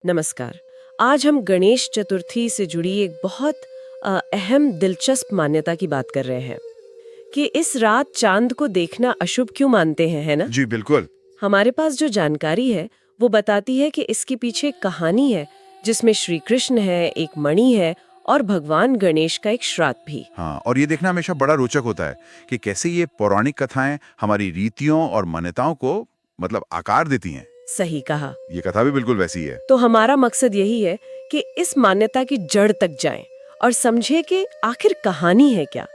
नमस्कार। आज हम गणेश चतुर्थी से जुड़ी एक बहुत अहम दिलचस्प मान्यता की बात कर रहे हैं कि इस रात चांद को देखना अशुभ क्यों मानते हैं, है ना? जी बिल्कुल। हमारे पास जो जानकारी है वो बताती है कि इसके पीछे एक कहानी है जिसमें श्री कृष्ण है, एक मणि है और भगवान गणेश का एक श्राद्ध भी। हाँ, और ये देखना हमेशा बड़ा रोचक होता है कि कैसे ये पौराणिक कथाएं हमारी रीतियों और मान्यताओं को आकार देती हैं। सही कहा। ये कथा भी बिल्कुल वैसी ही है। तो हमारा मकसद यही है कि इस मान्यता की जड़ तक जाएं और समझे कि आखिर कहानी है क्या।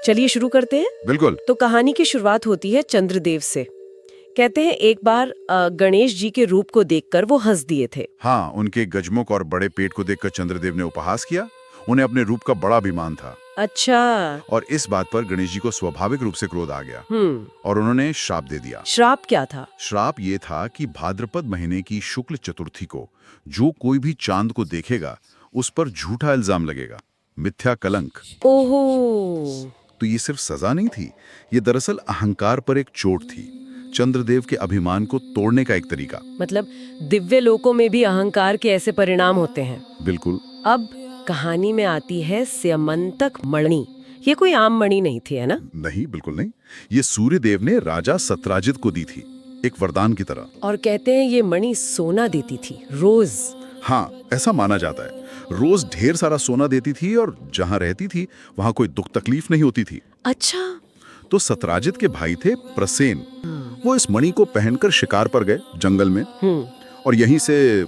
चलिए शुरू करते हैं। बिल्कुल। तो कहानी की शुरुआत होती है चंद्रदेव से। कहते हैं एक बार गणेश जी के रूप को देखकर वो हंस दिए थे। हाँ, उनके गजमुख और बड़े पेट को देखकर चंद्रदेव ने उपहास किया। उन्हें अपने रूप का बड़ा अभिमान था। अच्छा। और इस बात पर गणेश जी को स्वाभाविक रूप से क्रोध आ गया और उन्होंने श्राप दे दिया। श्राप क्या था? श्राप ये था कि भाद्रपद महीने की शुक्ल चतुर्थी को जो कोई भी चांद को देखेगा उस पर झूठा इल्जाम लगेगा, मिथ्या कलंक। ओहो। तो ये सिर्फ सजा नहीं थी, ये दरअसल अहंकार पर एक चोट थी, चंद्रदेव के अभिमान को तोड़ने का एक तरीका। मतलब दिव्य लोकों में भी अहंकार के ऐसे परिणाम होते हैं। बिल्कुल। अब कहानी में आती है स्यमंतक मणि। ये कोई आम मणि नहीं थी, है ना? नहीं, बिल्कुल नहीं। ये सूर्यदेव ने राजा सत्राजित को दी थी, एक वरदान की तरह। और कहते हैं ये मणि सोना देती थी रोज। हाँ, ऐसा माना जाता है। रोज ढेर सारा सोना देती थी और जहाँ रहती थी वहाँ कोई दुख तकलीफ नहीं होती थी। अच्छा। तो सत्राजित के भाई थे प्रसेन। वो इस मणि को पहनकर शिकार पर गए जंगल में। और यहीं से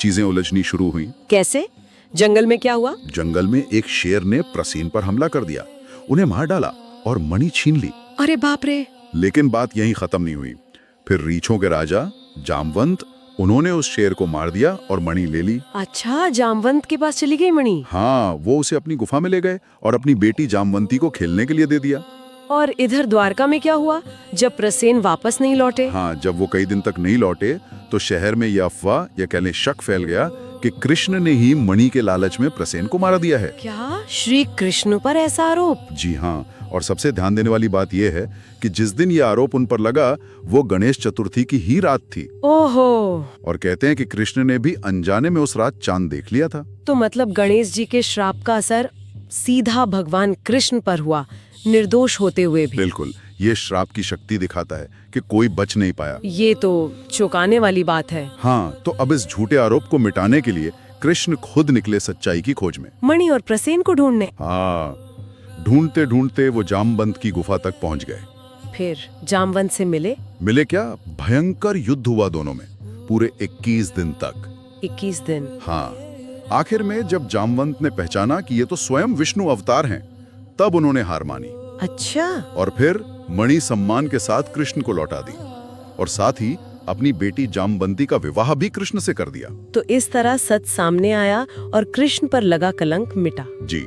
चीजें उलझनी शुरू हुई। कैसे? जंगल में क्या हुआ? जंगल में एक शेर ने प्रसेन पर हमला कर दिया, उन्हें मार डाला और मणि छीन ली। अरे बाप रे। लेकिन बात यहीं खत्म नहीं हुई। फिर रीछों के राजा जामवंत, उन्होंने उस शेर को मार दिया और मणि ले ली। अच्छा, जामवंत के पास चली गई मणि? हाँ, वो उसे अपनी गुफा में ले गए और अपनी बेटी जामवंती को खेलने के लिए दे दिया। और इधर द्वारका में क्या हुआ जब प्रसेन वापस नहीं लौटे? हाँ, जब वो कई दिन तक नहीं लौटे तो शहर में यह अफवाह या कह लें शक फैल गया कि कृष्ण ने ही मणि के लालच में प्रसेन को मारा दिया है। क्या श्री कृष्ण पर ऐसा आरोप? जी हाँ, और सबसे ध्यान देने वाली बात यह है कि जिस दिन ये आरोप उन पर लगा वो गणेश चतुर्थी की ही रात थी। ओहो। और कहते हैं कि कृष्ण ने भी अनजाने में उस रात चांद देख लिया था। तो मतलब गणेश जी के श्राप का असर सीधा भगवान कृष्ण पर हुआ, निर्दोष होते हुए भी। बिल्कुल, ये श्राप की शक्ति दिखाता है कि कोई बच नहीं पाया। ये तो चौंकाने वाली बात है। हाँ, तो अब इस झूठे आरोप को मिटाने के लिए कृष्ण खुद निकले सच्चाई की खोज में, मणि और प्रसेन को ढूंढने। हाँ, ढूंढते ढूंढते वो जामवंत की गुफा तक पहुंच गए। फिर जामवंत से मिले क्या? भयंकर युद्ध हुआ दोनों में, पूरे 21 दिन तक। 21 दिन? हाँ, आखिर में जब जामवंत ने पहचाना कि ये तो स्वयं विष्णु अवतार हैं, तब उन्होंने हार मानी। अच्छा। और फिर मणि सम्मान के साथ कृष्ण को लौटा दी और साथ ही अपनी बेटी जामवंती का विवाह भी कृष्ण से कर दिया। तो इस तरह सच सामने आया और कृष्ण पर लगा कलंक मिटा। जी,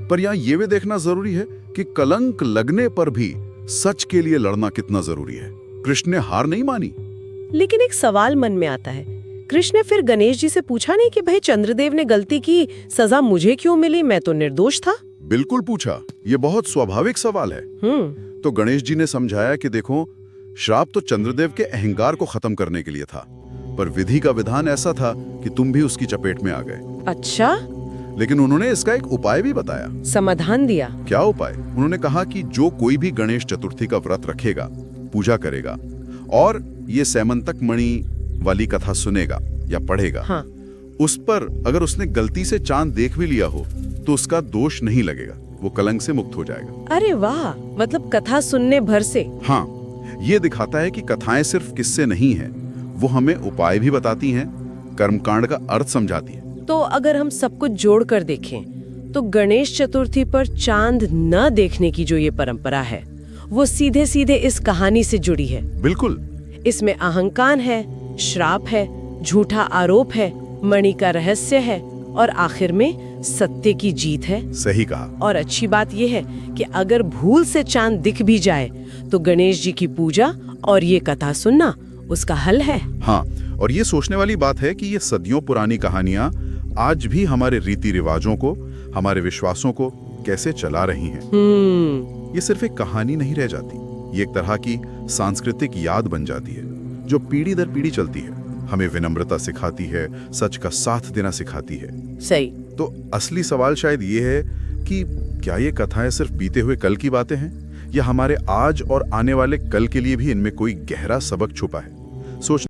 पर यहाँ ये भी देखना जरूरी है कि कलंक लगने पर भी सच के लिए लड़ना कितना जरूरी है। कृष्ण ने हार नहीं मानी। लेकिन एक सवाल मन में आता है, कृष्ण ने फिर गणेश जी से पूछा नहीं कि भाई चंद्रदेव ने गलती की, सजा मुझे क्यों मिली, मैं तो निर्दोष था? बिल्कुल पूछा, ये बहुत स्वाभाविक सवाल है। तो गणेश जी ने समझाया कि देखो, श्राप तो चंद्रदेव के अहंकार को खत्म करने के लिए था, पर विधि का विधान ऐसा था कि तुम भी उसकी चपेट में आ गए। अच्छा। लेकिन उन्होंने इसका एक उपाय भी बताया, समाधान दिया। क्या उपाय? उन्होंने कहा कि जो कोई भी गणेश चतुर्थी का व्रत रखेगा, पूजा करेगा और ये स्यमंतक मणि वाली कथा सुनेगा या पढ़ेगा, हाँ, उस पर अगर उसने गलती से चांद देख भी लिया हो तो उसका दोष नहीं लगेगा, वो कलंक से मुक्त हो जाएगा। अरे वाह, मतलब कथा सुनने भर से। हाँ, ये दिखाता है कि कथाएं सिर्फ किस्से नहीं हैं, वो हमें उपाय भी बताती हैं, कर्मकांड का अर्थ समझाती हैं। तो अगर हम सब कुछ जोड़ कर देखें तो गणेश चतुर्थी पर चांद न देखने की जो ये परंपरा है वो सीधे सीधे इस कहानी से जुड़ी है। बिल्कुल। इसमें अहंकार है, श्राप है, झूठा आरोप है, मणि का रहस्य है और आखिर में सत्य की जीत है। सही कहा। और अच्छी बात यह है कि अगर भूल से चांद दिख भी जाए तो गणेश जी की पूजा और ये कथा सुनना उसका हल है। हाँ, और ये सोचने वाली बात है कि ये सदियों पुरानी कहानियां आज भी हमारे रीति रिवाजों को, हमारे विश्वासों को कैसे चला रही हैं। ये सिर्फ एक कहानी नहीं रह जाती, ये एक तरह की सांस्कृतिक याद बन जाती है जो पीढ़ी दर पीढ़ी चलती है। हमें विनम्रता सिखाती है, सच का साथ देना सिखाती है। सही। तो असली सवाल शायद ये है कि क्या ये कथाएं सिर्फ बीते हुए कल की बातें हैं, या हमारे आज और आने वाले कल के लिए भी इनमें कोई गहरा सबक छुपा है? सोच